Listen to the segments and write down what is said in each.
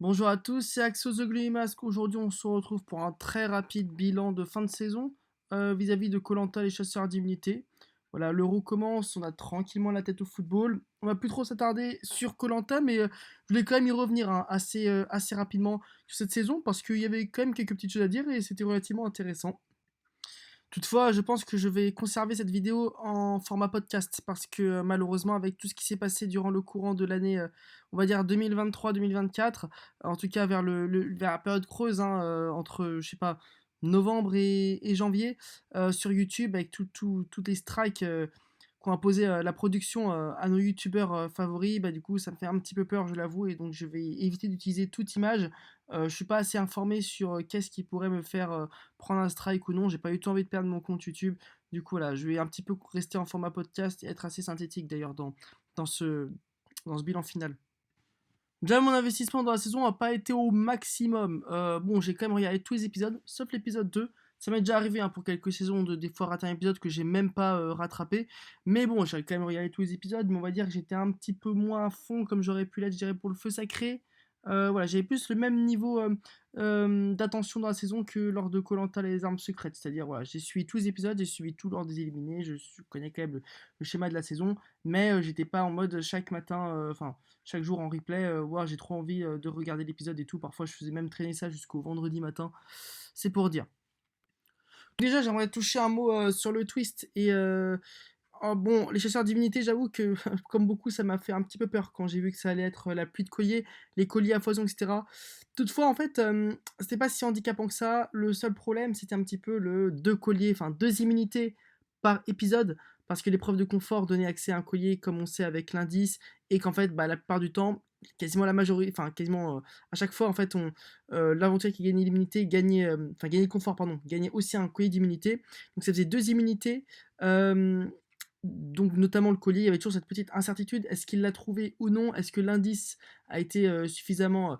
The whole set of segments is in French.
Bonjour à tous, c'est Axo The Gloomy Mask. Aujourd'hui, on se retrouve pour un très rapide bilan de fin de saison vis-à-vis de koh les chasseurs d'immunité. Voilà, l'Euro commence, on a tranquillement la tête au football. On va plus trop s'attarder sur koh mais je voulais quand même y revenir hein, assez rapidement sur cette saison parce qu'il y avait quand même quelques petites choses à dire et c'était relativement intéressant. Toutefois, je pense que je vais conserver cette vidéo en format podcast parce que malheureusement, avec tout ce qui s'est passé durant le courant de l'année, on va dire 2023-2024, en tout cas vers la période creuse, hein, entre, je sais pas, novembre et janvier, sur YouTube, avec tous les strikes qu'ont imposé la production à nos youtubeurs favoris, bah, du coup, ça me fait un petit peu peur, je l'avoue, et donc je vais éviter d'utiliser toute image. Je suis pas assez informé sur qu'est-ce qui pourrait me faire prendre un strike ou non. J'ai pas eu tout envie de perdre mon compte YouTube. Du coup, voilà, je vais un petit peu rester en format podcast et être assez synthétique d'ailleurs dans ce, dans ce bilan final. Déjà, mon investissement dans la saison n'a pas été au maximum. Bon, j'ai quand même regardé tous les épisodes, sauf l'épisode 2. Ça m'est déjà arrivé hein, pour quelques saisons de des fois rater un épisode que j'ai même pas rattrapé. Mais bon, j'ai quand même regardé tous les épisodes, mais on va dire que j'étais un petit peu moins à fond comme j'aurais pu l'être, je dirais, pour le feu sacré. Voilà, j'avais plus le même niveau d'attention dans la saison que lors de koh les armes secrètes. C'est-à-dire, voilà, j'ai suivi tous les épisodes, j'ai suivi tout lors des éliminés, connais quand même le schéma de la saison, mais j'étais pas en mode chaque matin, enfin chaque jour en replay, ouais, j'ai trop envie de regarder l'épisode et tout. Parfois, je faisais même traîner ça jusqu'au vendredi matin. C'est pour dire. Déjà, j'aimerais toucher un mot sur le twist. Oh, bon, les chasseurs divinités, j'avoue que, comme beaucoup, ça m'a fait un petit peu peur quand j'ai vu que ça allait être la pluie de colliers, les colliers à foison, etc. Toutefois, en fait, c'était pas si handicapant que ça. Le seul problème, c'était un petit peu le deux colliers, enfin deux immunités par épisode, parce que l'épreuve de confort donnait accès à un collier, comme on sait avec l'indice, et qu'en fait, bah, la plupart du temps, quasiment la majorité, enfin quasiment à chaque fois, en fait, l'aventurier qui gagnait l'immunité gagnait, enfin gagnait le confort, pardon, gagnait aussi un collier d'immunité. Donc ça faisait deux immunités. Euh, donc notamment le collier, il y avait toujours cette petite incertitude, est-ce qu'il l'a trouvé ou non? Est-ce que l'indice a été suffisamment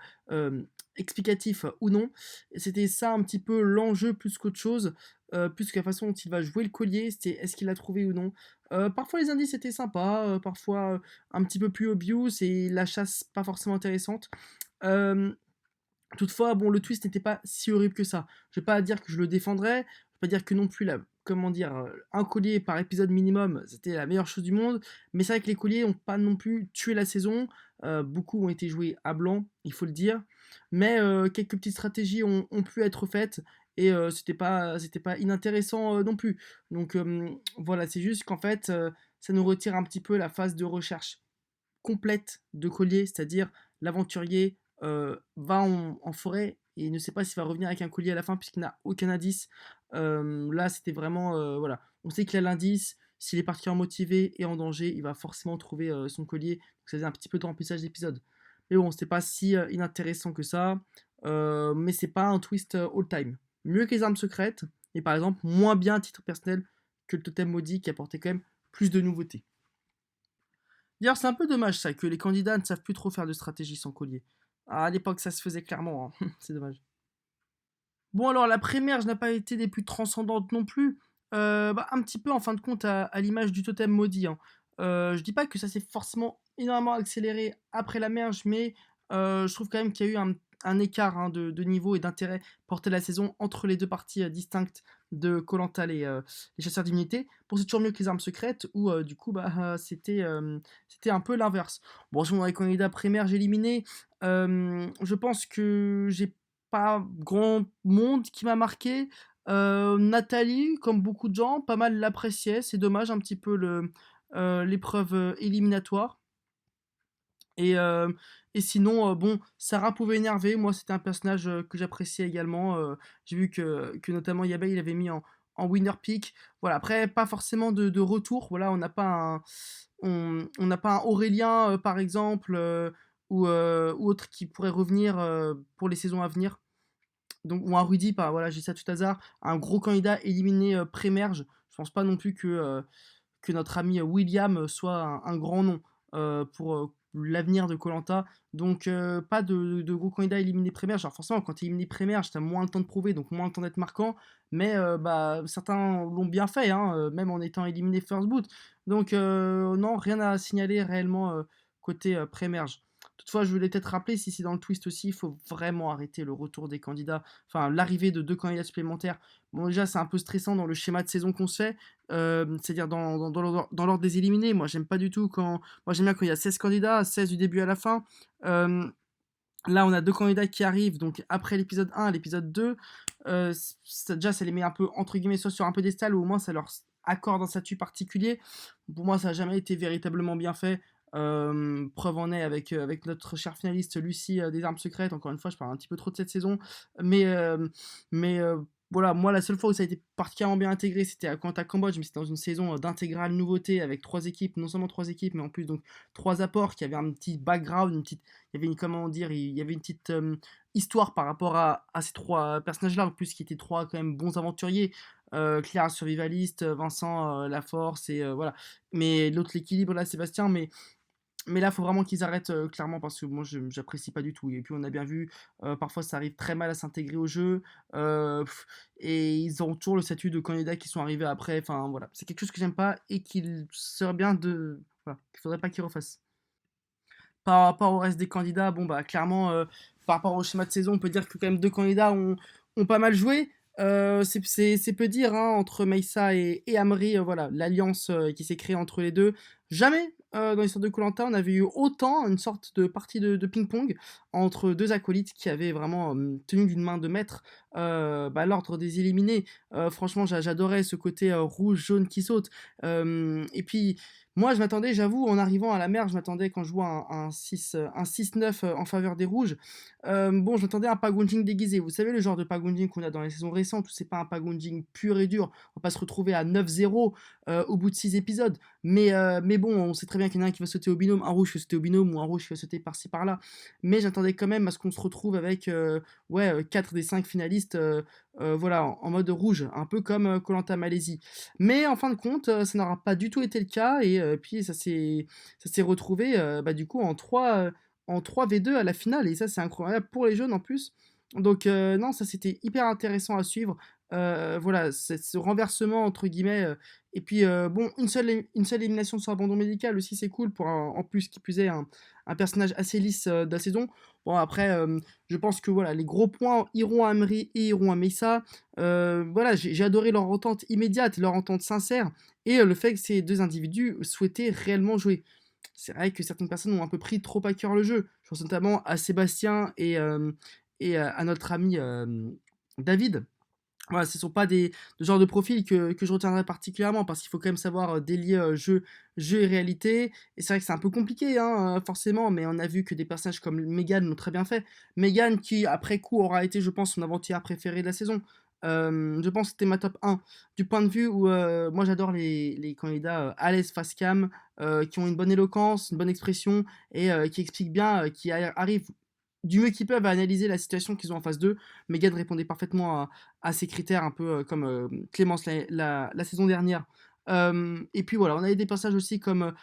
explicatif ou non? C'était ça un petit peu l'enjeu plus qu'autre chose, plus que la façon dont il va jouer le collier, c'était est-ce qu'il l'a trouvé ou non? Parfois les indices étaient sympas, parfois un petit peu plus obvious et la chasse pas forcément intéressante. Euh, Toutefois, bon, le twist n'était pas si horrible que ça. Je vais pas dire que je le défendrais, je vais pas dire que non plus, comment dire, un collier par épisode minimum, c'était la meilleure chose du monde, mais c'est vrai que les colliers n'ont pas non plus tué la saison, beaucoup ont été joués à blanc, il faut le dire, mais quelques petites stratégies ont pu être faites, et c'était pas inintéressant non plus. Donc voilà, c'est juste qu'en fait, ça nous retire un petit peu la phase de recherche complète de collier, c'est-à-dire l'aventurier va en forêt et ne sait pas s'il va revenir avec un collier à la fin puisqu'il n'a aucun indice. Là, c'était vraiment, voilà, on sait qu'il a l'indice, s'il est particulièrement motivé et en danger, il va forcément trouver son collier. Donc ça faisait un petit peu de remplissage d'épisode. Mais bon, c'était pas si inintéressant que ça, mais c'est pas un twist all-time. Mieux que les armes secrètes, et par exemple, moins bien à titre personnel que le totem maudit qui apportait quand même plus de nouveautés. D'ailleurs, c'est un peu dommage ça, que les candidats ne savent plus trop faire de stratégie sans collier. Ah, à l'époque, ça se faisait clairement, hein. C'est dommage. Bon, alors, la première, je n'a pas été des plus transcendantes non plus. Bah, un petit peu, en fin de compte, à l'image du totem maudit, hein. Je dis pas que ça s'est forcément énormément accéléré après la merge, mais je trouve quand même qu'il y a eu un écart hein, de niveau et d'intérêt porté à la saison entre les deux parties distinctes de koh les chasseurs d'immunité. Bon, c'est toujours mieux que les armes secrètes, où du coup, bah, c'était un peu l'inverse. Bon, si on a les candidats pré-merge éliminés, je pense que j'ai pas grand monde qui m'a marqué. Nathalie, comme beaucoup de gens, pas mal l'appréciait. C'est dommage un petit peu l'épreuve éliminatoire. Et, euh, et sinon, bon, Sarah pouvait énerver. Moi, c'était un personnage que j'appréciais également. J'ai vu que notamment Yabei, il avait mis en winner pick. Voilà, après, pas forcément de retour. Voilà, on n'a pas un Aurélien, par exemple, ou autre qui pourrait revenir pour les saisons à venir. Donc, ou un Rudy, voilà, j'ai ça tout hasard, un gros candidat éliminé pré-merge. Je pense pas non plus que notre ami William soit un grand nom pour l'avenir de Colanta. Donc pas de gros candidats éliminés pré-merge. Alors forcément, quand tu es éliminé pré-merge, tu as moins le temps de prouver, donc moins le temps d'être marquant. Mais bah, certains l'ont bien fait, hein, même en étant éliminé first boot. Donc non, rien à signaler réellement côté pré-merge. Toutefois, je voulais peut-être rappeler, si c'est dans le twist aussi, il faut vraiment arrêter le retour des candidats, enfin l'arrivée de 2 candidats supplémentaires. Bon déjà, c'est un peu stressant dans le schéma de saison qu'on se fait, c'est-à-dire dans l'ordre des éliminés. Moi j'aime bien quand il y a 16 candidats, 16 du début à la fin. Hem, Là, on a 2 candidats qui arrivent, donc après l'épisode 1 l'épisode 2, ça les met un peu, entre guillemets, soit sur un pédestal ou au moins ça leur accorde un statut particulier. Pour moi, ça a jamais été véritablement bien fait. Preuve en est avec notre chère finaliste Lucie, des Armes Secrètes. Encore une fois, je parle un petit peu trop de cette saison, mais voilà, moi, la seule fois où ça a été particulièrement bien intégré, c'était à Koh Cambodge, mais c'était dans une saison, d'intégrale nouveauté avec 3 équipes, non seulement 3 équipes, mais en plus donc 3 apports qui avaient un petit background, il y avait une, comment dire, il y avait une petite histoire par rapport à ces 3 personnages-là, en plus qui étaient 3 quand même bons aventuriers. Clara survivaliste, Vincent la force et voilà. Mais l'autre l'équilibre là, Sébastien, mais là, il faut vraiment qu'ils arrêtent, clairement, parce que moi, j'apprécie pas du tout. Et puis, on a bien vu, parfois, ça arrive très mal à s'intégrer au jeu. euh, pff, et ils ont toujours le statut de candidats qui sont arrivés après. Enfin, voilà. C'est quelque chose que j'aime pas et qu'il serait bien de. Voilà, qu'il faudrait pas qu'ils refassent. Par rapport au reste des candidats, bon, bah, clairement, par rapport au schéma de saison, on peut dire que quand même 2 candidats ont pas mal joué. C'est peu dire, hein, entre Meissa et Amri, voilà, l'alliance qui s'est créée entre les deux. Jamais dans l'histoire de koh on avait eu autant une sorte de partie de ping-pong entre deux acolytes qui avaient vraiment tenu d'une main de maître bah, l'ordre des éliminés. Franchement, j'adorais ce côté rouge-jaune qui saute. Et puis, moi, je m'attendais, j'avoue, en arrivant à la mer, je m'attendais quand je vois un 6-9 en faveur des rouges. Bon, je m'attendais à un packaging déguisé. Vous savez, le genre de packaging qu'on a dans les saisons récentes, où c'est pas un packaging pur et dur. On va pas se retrouver à 9-0 au bout de 6 épisodes. Mais bon, on sait très bien qu'il y en a un qui va sauter au binôme, un rouge qui va sauter au binôme ou un rouge qui va sauter par-ci par-là. Mais j'attendais quand même à ce qu'on se retrouve avec 4 des 5 finalistes voilà, en mode rouge, un peu comme koh Malaisie. Mais en fin de compte, ça n'aura pas du tout été le cas et puis ça s'est retrouvé, bah, du coup en 3v2 à la finale et ça, c'est incroyable pour les jeunes en plus. Donc non, ça, c'était hyper intéressant à suivre. Voilà, ce «renversement» entre guillemets, et puis bon, une seule élimination sur abandon médical aussi, c'est cool pour un en plus, qui plus est, un personnage assez lisse, de la saison. Bon après, je pense que voilà, les gros points iront à Amri et iront à Mesa. Voilà, j'ai adoré leur entente immédiate, leur entente sincère et le fait que ces 2 individus souhaitaient réellement jouer. C'est vrai que certaines personnes ont un peu pris trop à cœur le jeu. Je pense notamment à Sébastien et à notre ami, David. Voilà, ce sont pas des le genre de profils que je retiendrai particulièrement parce qu'il faut quand même savoir, délier, jeu et réalité et c'est vrai que c'est un peu compliqué, hein, forcément, mais on a vu que des personnages comme Megan l'ont très bien fait. Megan qui, après coup, aura été, je pense, son aventurière préférée de la saison. Je pense que c'était ma top 1 du point de vue où, moi j'adore les candidats, à l'aise face cam, qui ont une bonne éloquence, une bonne expression et qui expliquent bien, qui arrivent du mieux qu'ils peuvent à analyser la situation qu'ils ont en face d'eux. Megan répondait parfaitement à ces critères, un peu comme Clémence la saison dernière. Et puis voilà, on avait des passages aussi comme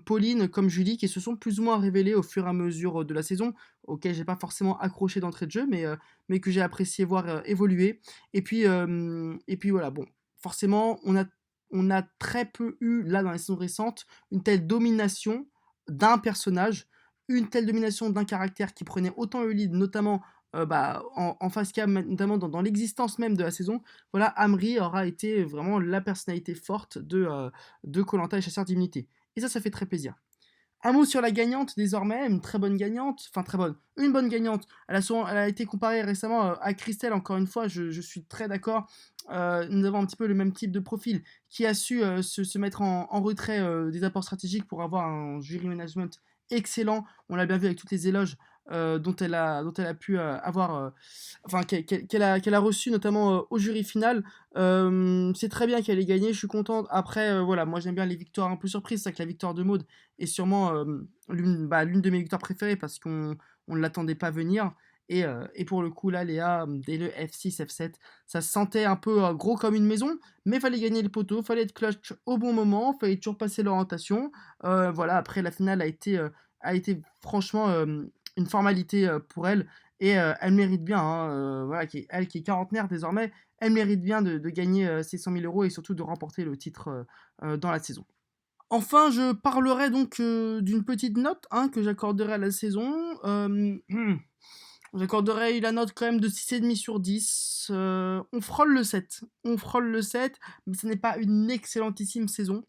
Pauline, comme Julie, qui se sont plus ou moins révélés au fur et à mesure de la saison, auxquels j'ai pas forcément accroché d'entrée de jeu, mais que j'ai apprécié voir évoluer. Et puis voilà, bon, forcément, on a très peu eu, là, dans les saisons récentes, une telle domination d'un personnage, une telle domination d'un caractère qui prenait autant le lead, notamment bah, en face cam, notamment dans l'existence même de la saison. Voilà, Amri aura été vraiment la personnalité forte de koh et Chasseur d'Immunité. Et ça fait très plaisir. Un mot sur la gagnante désormais, une très bonne gagnante, enfin très bonne, une bonne gagnante. Elle a été comparée récemment à Christelle, encore une fois, je suis très d'accord. Nous avons un petit peu le même type de profil qui a su se mettre en retrait des apports stratégiques pour avoir un jury management excellent. On l'a bien vu avec toutes les éloges dont elle a pu avoir, enfin qu'elle a reçu notamment au jury final. C'est très bien qu'elle ait gagné, je suis contente. Après, voilà, moi j'aime bien les victoires un peu surprises. C'est vrai que la victoire de Maud est sûrement l'une de mes victoires préférées parce qu'on ne l'attendait pas venir. Et pour le coup, là, Léa, dès le F6, F7, ça se sentait un peu gros comme une maison, mais fallait gagner le poteau, fallait être clutch au bon moment, fallait toujours passer l'orientation. Voilà, après, la finale a été franchement une formalité pour elle, et elle mérite bien, hein, voilà, elle qui est quarantenaire désormais, elle mérite bien de gagner ses 100 000 euros et surtout de remporter le titre dans la saison. Enfin, je parlerai donc d'une petite note hein, que j'accorderai à la saison. J'accorderai la note quand même de 6,5 sur 10. On frôle le 7. On frôle le 7, mais ce n'est pas une excellentissime saison.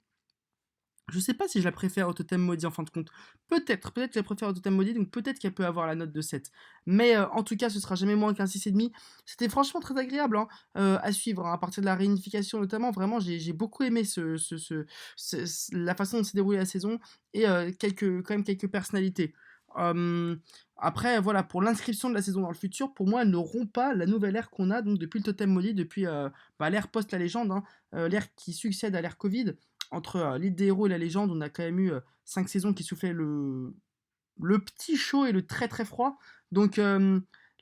Je sais pas si je la préfère au Totem Maudit en fin de compte. Peut-être que je la préfère au Totem Maudit, donc peut-être qu'elle peut avoir la note de 7. Mais en tout cas, ce sera jamais moins qu'un 6,5. C'était franchement très agréable hein, à suivre, hein, à partir de la réunification notamment. Vraiment, j'ai beaucoup aimé la façon dont s'est déroulée la saison et quand même quelques personnalités. Après, voilà, pour l'inscription de la saison dans le futur, pour moi, elle ne rompt pas la nouvelle ère qu'on a donc depuis le Totem Maudit, depuis l'ère post la légende, hein, l'ère qui succède à l'ère Covid entre l'île des héros et la légende, on a quand même eu 5 saisons qui soufflaient le petit chaud et le très très froid. Donc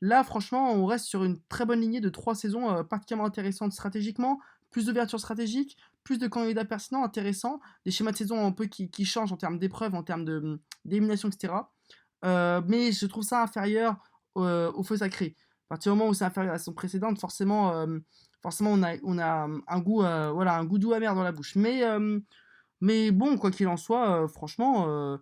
là, franchement, on reste sur une très bonne lignée de 3 saisons particulièrement intéressantes stratégiquement, plus d'ouverture stratégique, plus de candidats pertinents, intéressants, des schémas de saison un peu qui changent en termes d'épreuves, en termes d'élimination, etc. Mais je trouve ça inférieur au feu sacré. À partir du moment où c'est inférieur à la saison précédente, forcément on a un goût, voilà, un goût doux amer dans la bouche. Mais bon, quoi qu'il en soit, franchement,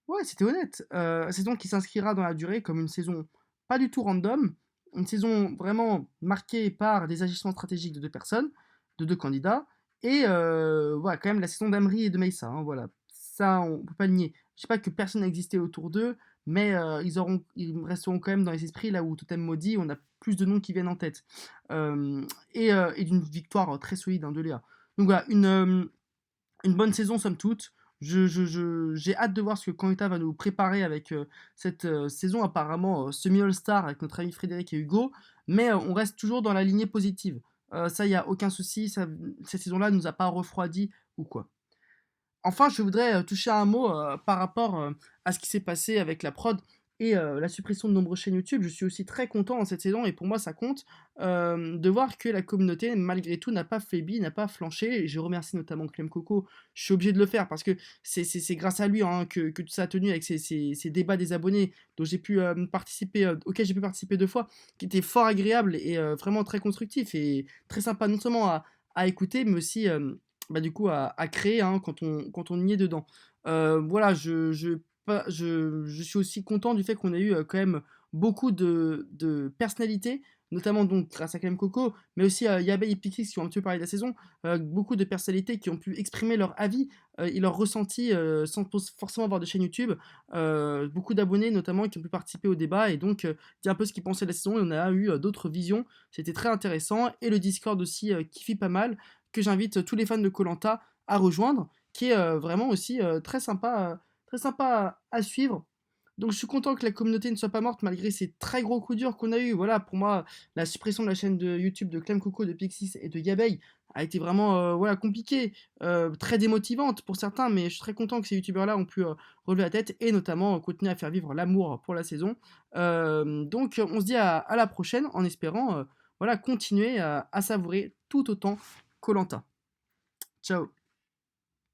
ouais, c'était honnête. Saison qui s'inscrira dans la durée comme une saison pas du tout random, une saison vraiment marquée par des agissements stratégiques de deux personnes, de deux candidats, et voilà, quand même la saison d'Amri et de Meissa, hein, voilà. Ça, on peut pas le nier. Je sais pas que personne n'existait autour d'eux, mais ils resteront quand même dans les esprits, là où Totem Maudit, on a plus de noms qui viennent en tête. Et d'une victoire très solide hein, de Léa. Donc voilà, une bonne saison somme toute. J'ai hâte de voir ce que Koita va nous préparer avec cette saison apparemment semi-all-star avec notre ami Frédéric et Hugo, mais on reste toujours dans la lignée positive. Ça, il n'y a aucun souci, cette saison-là ne nous a pas refroidi ou quoi. Enfin, je voudrais toucher un mot par rapport à ce qui s'est passé avec la prod et la suppression de nombreuses chaînes YouTube. Je suis aussi très content dans cette saison et pour moi ça compte de voir que la communauté malgré tout n'a pas faibli, n'a pas flanché. Et je remercie notamment Clem Coco. Je suis obligé de le faire parce que c'est grâce à lui hein, que tout ça a tenu avec ces débats des abonnés dont j'ai pu participer, auxquels j'ai pu participer 2 fois, qui étaient fort agréables et vraiment très constructifs et très sympa non seulement à écouter mais aussi bah, du coup à créer hein, quand on y est dedans. Voilà, je suis aussi content du fait qu'on ait eu quand même beaucoup de personnalités, notamment donc grâce à Clem Coco, mais aussi à Yabe et Pixis qui ont un petit peu parlé de la saison, beaucoup de personnalités qui ont pu exprimer leur avis et leur ressenti sans forcément avoir de chaîne YouTube, beaucoup d'abonnés notamment qui ont pu participer au débat et donc dire un peu ce qu'ils pensaient de la saison et on a eu d'autres visions, c'était très intéressant et le Discord aussi qui fit pas mal, que j'invite tous les fans de Colanta à rejoindre, qui est vraiment aussi très sympa à suivre. Donc je suis content que la communauté ne soit pas morte malgré ces très gros coups durs qu'on a eu. Voilà, pour moi, la suppression de la chaîne de YouTube de Clem Coco, de Pixis et de Yabei a été vraiment voilà, compliquée, très démotivante pour certains, mais je suis très content que ces youtubeurs-là ont pu relever la tête et notamment continuer à faire vivre l'amour pour la saison. Donc on se dit à la prochaine en espérant voilà, continuer à savourer tout autant Colanta. Ciao.